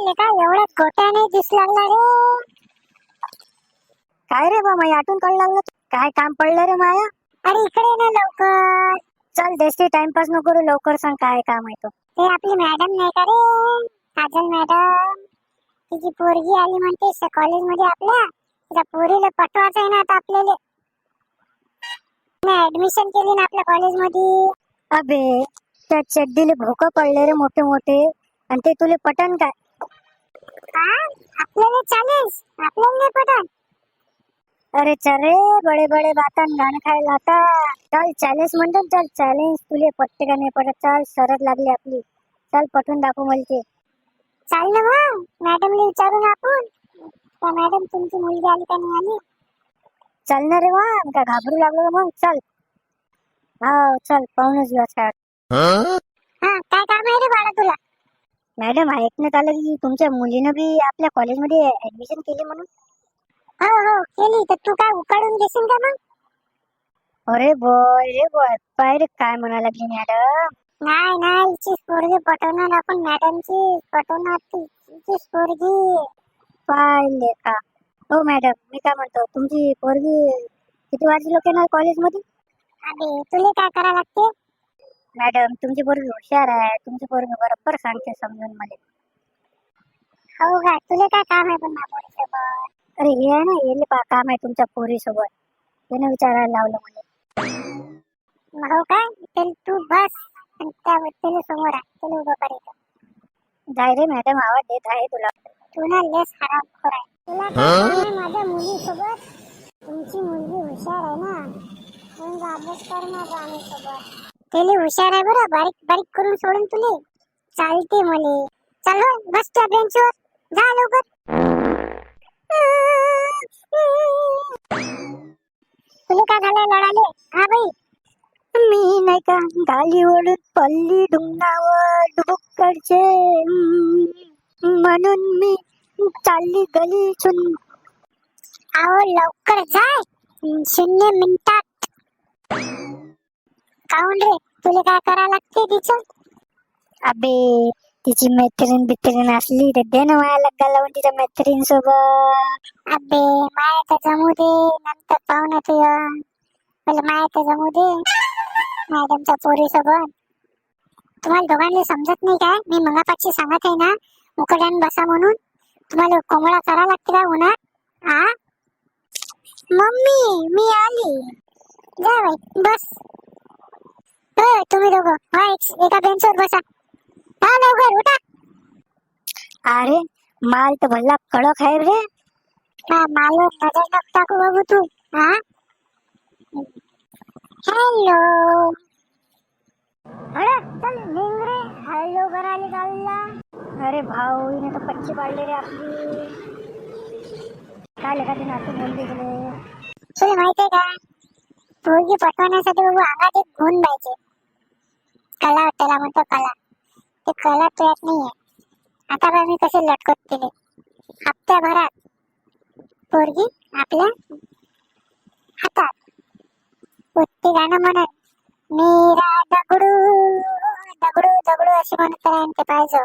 लेका एवढ्या गोट्याने दिस लागला रे. काय रे बा माया आठवण काढ लागलं. काय काम पडलं रे माया? अरे इकडे ना लवकर. चल देशी टाइमपास नको करू, लवकर सांग काय काम आहे तो. ते आपली मॅडम नाही का रे, काजल मॅडम, तिची पोरगी आली म्हणते कॉलेज मध्ये आपल्या. त्या पोरीला पटवायचं आहे ना आता आपल्याला. ऍडमिशन केली ना आपल्या कॉलेज मध्ये. अबे त्या चड्डीले भोक पडले रे मोठे मोठे, आणि ते तुले पटन काय? आपल्याला चालेल, आपल्याला नाही पटन. अरे चल रे, बडे बडे बातन गाणं खायला आता. चल चॅलेंज म्हणतो, चल चॅलेंज. तुले पटते का नाही पटत? चल शरद लागली आपली, चल पटवून दाखवू मला ते. चाल ना मग, मॅडमला विचारून आपण. त्या मॅडम तुमची मुलगी आली का नाही आली? चल ना रे वा, काय घाबरू लागलो मग. चल हा चल, पाहूनच घेऊ काय. हा काय काम आहे रे बाळा तुला? मॅडम ऐकण्यात आलं की तुमच्या मुलीनं बी आपल्या कॉलेजमध्ये ऍडमिशन केली म्हणून. हो हो केली. तर तू काय उकाडून देशील का मग? अरे बॉय पाय रे काय म्हणा लागली मॅडम. नाही नाही, हिचीच पोरगी पटवणार आपण, मॅडमची पटवणार तिचीच पोरगी. पाहिले का? हो मॅडम, मी काय म्हणतो, तुमची पोरगी किती वाजली लोक ना कॉलेजमध्ये? अबे तुला काय करा लागते? मॅडम तुमची पोरगी हुशार आहे, तुमची पोरगी बरोबर सांगते समजून मला. हो का? तुला काय काम आहे पण पोरीसोबत? अरे हे आहे ना, येले काम आहे तुमच्या पोरी सोबत, त्याने विचारायला लावलं मला. हो काय? तर तू बस आणि त्या व्यक्तीला समोर आहे, त्याला उभं करायचं. जाय रे मॅडम, आवाज देत आहे तुला. तू ना लेस हरामखोर आहे. तुला काय काम आहे माझ्या मुलीसोबत? तुमची मुलगी हुशार आहे ना, म्हणून अभ्यास कर ना आम्ही सोबत. त्याला हुशार आहे बरं, बारीक बारीक करून सोडून तुले चालते मले. चल हो, बस त्या बेंचवर, जा लवकर. तुला काय झालं लढाले? हा बाई, मी नाही का गाली ओढून पल्ली डुंगणावर डुबुक्कडचे, म्हणून मी चालली गलीतून. आओ लवकर जाय, 0 मिनिटात. काऊन रे, तुला काय करा लागते तिचं? अबे तिची मैत्रीण बित्रीण असली तर दे ना मला लग्गा लावून तिच्या मैत्रीण सोबत. अबे माय तर जमू दे, नंतर पाहू ना तुझ. मला माय तर जमू दे मॅडमच्या पोरी सोबत. तुम्हाला दोघांना समजत नाही काय? मी मंगापाची सांगत आहे ना, मुकड्यान बसा म्हणून. तुम्हाला कोंबडा करा लागते का उन्हात? आ मम्मी मी आली. जा बाई बस. तुम्ही दोघं एका बेंचवर बसा. हा लवकर उठा. अरे माल तर भल्ला कडक आहे रे. मालवर नजर नको टाकू बाबू तू. हा हॅलो. अरे चल निघ रे, हॅलो करायला चालला. अरे भाऊ, हिने तर पच्ची पाडले रे आपली. काय लेखा तिने असं बोलली गेले. तुला माहितीये का, पोरगी पटवण्यासाठी बाबू अंगात एक गुण पाहिजे. कला, त्याला म्हणतो कला. ते कला तुझ्यात नाहीये. आता बघ मी कसे लटकत केले. हप्त्याभरात पोरगी आपल्या हातात. ते गाणं म्हणत, मेरा दगडू दगडू दगडू असे म्हणत राहते पाहिजे.